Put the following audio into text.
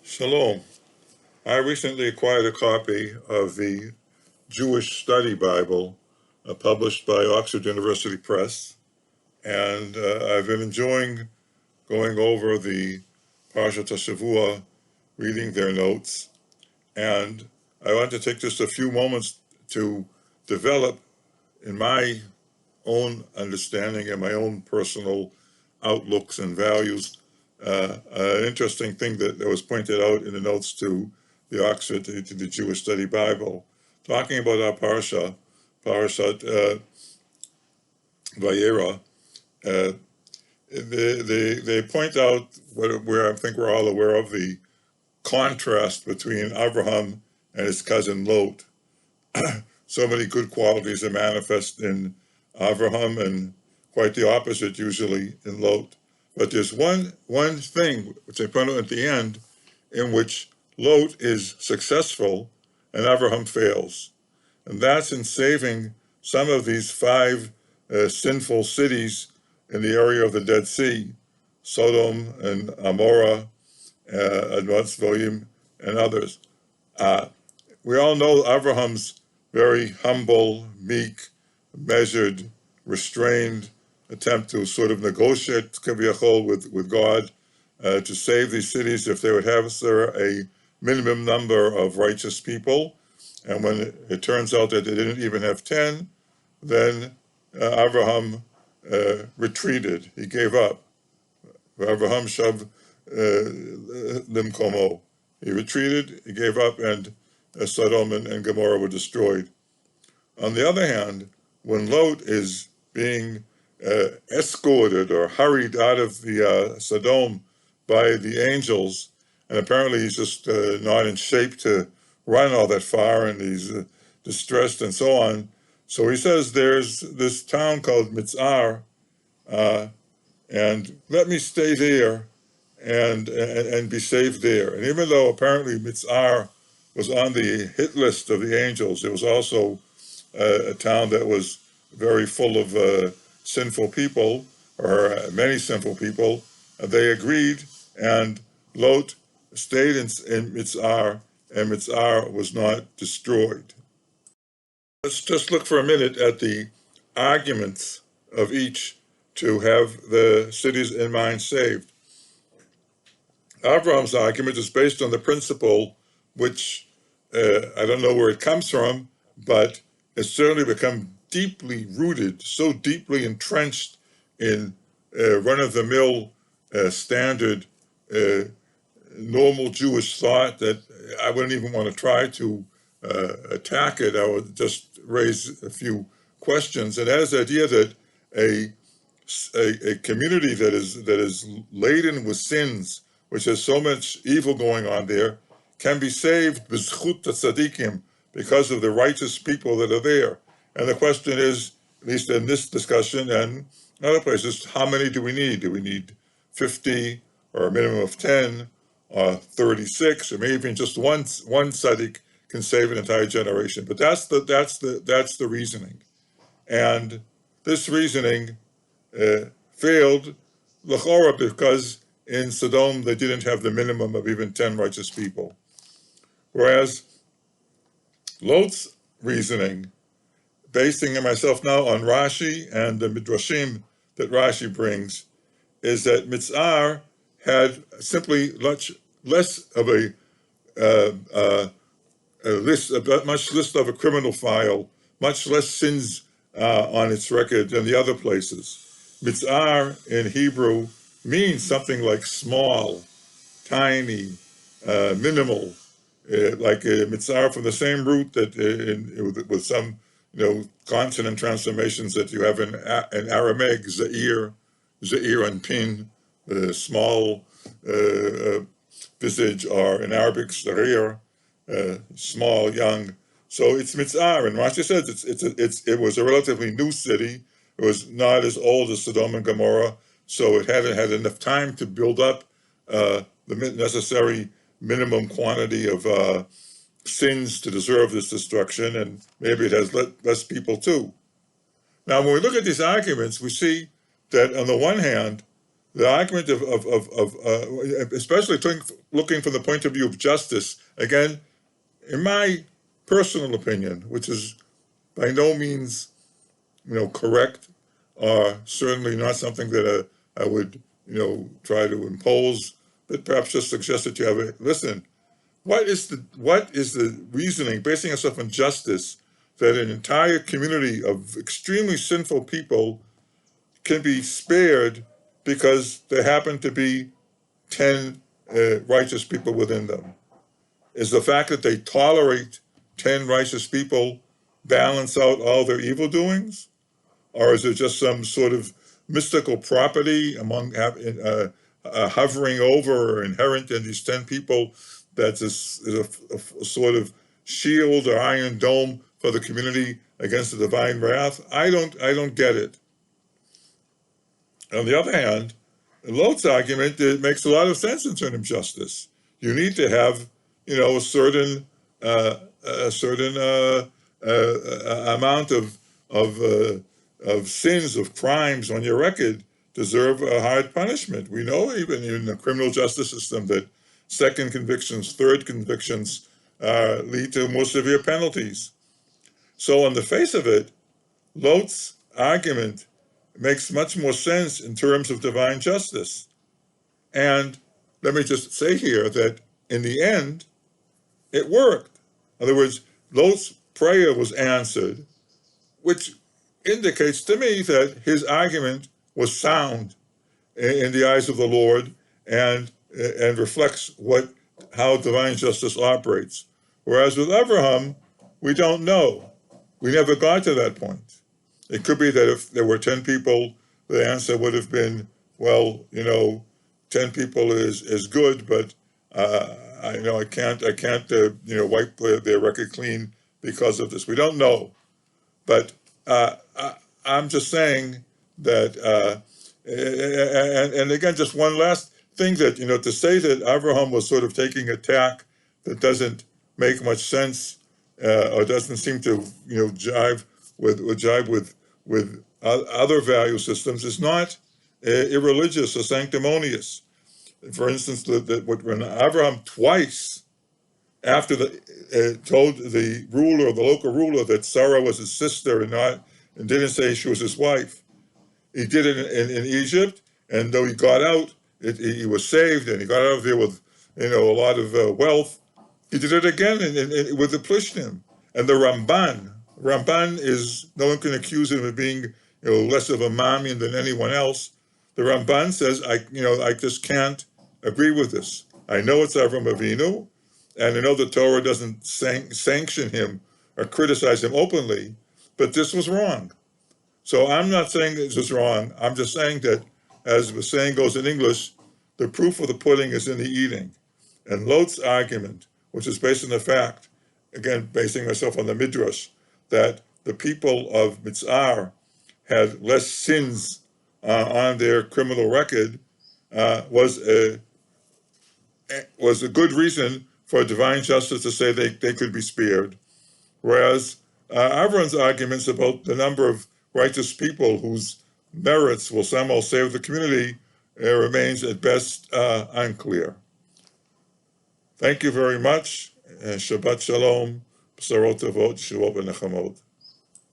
Shalom. I recently acquired a copy of the Jewish Study Bible published by Oxford University Press, and I've been enjoying going over the parsha Shavua, reading their notes, and I want to take just a few moments to develop in my own understanding and my own personal outlooks and values an interesting thing that was pointed out in the notes to the Oxford, to the Jewish Study Bible, talking about our parsha, Vayera. They point out where I think we're all aware of the contrast between Abraham and his cousin Lot. So many good qualities are manifest in Abraham and quite the opposite usually in Lot. But there's one thing which I point out at the end in which Lot is successful and Abraham fails. And that's in saving some of these five sinful cities in the area of the Dead Sea, Sodom and Gemmoroh, Mitzar, and others. We all know Abraham's very humble, meek, measured, restrained attempt to sort of negotiate kaviyachol with God to save these cities if they would have a minimum number of righteous people. And when it turns out that they didn't even have 10, then Abraham retreated. He gave up. Abraham shav limkomo. He retreated, he gave up, and Sodom and Gomorrah were destroyed. On the other hand, when Lot is being escorted or hurried out of the Sodom by the angels, and apparently he's just not in shape to run all that far, and he's distressed and so on. So he says, there's this town called Mitzar, and let me stay there and be saved there. And even though apparently Mitzar was on the hit list of the angels, it was also a town that was very full of sinful people, or many sinful people. They agreed, and Lot stayed in Mitzar, and Mitzar was not destroyed. Let's just look for a minute at the arguments of each to have the cities in mind saved. Abraham's argument is based on the principle, which I don't know where it comes from, but it's certainly become deeply rooted, so deeply entrenched in run-of-the-mill standard normal Jewish thought that I wouldn't even want to try to attack it. I would just raise a few questions, and that is the idea that a community that is laden with sins, which has so much evil going on there, can be saved b'zchut tzadikim, because of the righteous people that are there. And the question is, at least in this discussion and other places, how many do we need? Do we need 50 or a minimum of 10 or 36, or maybe even just one tzaddik can save an entire generation? But that's the reasoning. And this reasoning failed l'chora because in Sodom they didn't have the minimum of even 10 righteous people. Whereas Lot's reasoning, basing myself now on Rashi and the Midrashim that Rashi brings, is that Mitzar had simply much less of a list of a criminal file, much less sins on its record than the other places. Mitzar in Hebrew means something like small, tiny, minimal, like Mitzar from the same root that with some consonant transformations that you have in Aramaic, Zair and Pin, the small visage, or in Arabic, Zarir, small, young. So it's Mitzar, and Rashi says it was a relatively new city. It was not as old as Sodom and Gomorrah, so it hadn't had enough time to build up the necessary minimum quantity of sins to deserve this destruction, and maybe it has less people too. Now, when we look at these arguments, we see that on the one hand, The argument especially looking from the point of view of justice, again, in my personal opinion, which is by no means, correct, or certainly not something that I would, try to impose, but perhaps just suggest that you have a listen. What is the reasoning, basing itself on justice, that an entire community of extremely sinful people can be spared because there happen to be 10 righteous people within them? Is the fact that they tolerate 10 righteous people balance out all their evil doings? Or is it just some sort of mystical property among hovering over or inherent in these 10 people that's a sort of shield or iron dome for the community against the divine wrath? I don't get it. On the other hand, Lot's argument, it makes a lot of sense in terms of justice. You need to have, a certain amount of sins, of crimes on your record deserve a hard punishment. We know even in the criminal justice system that second convictions, third convictions lead to more severe penalties. So on the face of it, Lot's argument makes much more sense in terms of divine justice. And let me just say here that in the end, it worked. In other words, Lot's prayer was answered, which indicates to me that his argument was sound in the eyes of the Lord and reflects how divine justice operates. Whereas with Abraham, we don't know. We never got to that point. It could be that if there were 10 people, the answer would have been, well, 10 people is good, but I can't wipe their record clean because of this. We don't know, but I'm just saying that, and again, just one last thing that to say that Abraham was sort of taking a tack that doesn't make much sense or doesn't seem to jive with other value systems is not irreligious or sanctimonious. For instance, when Abraham twice, after told the local ruler, that Sarah was his sister and didn't say she was his wife, he did it in Egypt, and though he got out, he was saved, and he got out of there with a lot of wealth. He did it again with the Plishtim. And the Ramban is, no one can accuse him of being less of a Mammon than anyone else. The Ramban says, I just can't agree with this. I know it's Avram Avinu, and I know the Torah doesn't sanction him or criticize him openly, but this was wrong. So I'm not saying this was wrong. I'm just saying that, as the saying goes in English, the proof of the pudding is in the eating. And Lot's argument, which is based on the fact, again, basing myself on the Midrash, that the people of Mitzar had less sins on their criminal record, was a good reason for divine justice to say they could be spared. Whereas Avram's arguments about the number of righteous people whose merits will somehow save the community remains at best unclear. Thank you very much. Shabbat Shalom. B'sarot Tovot, Shavot V'nechamot.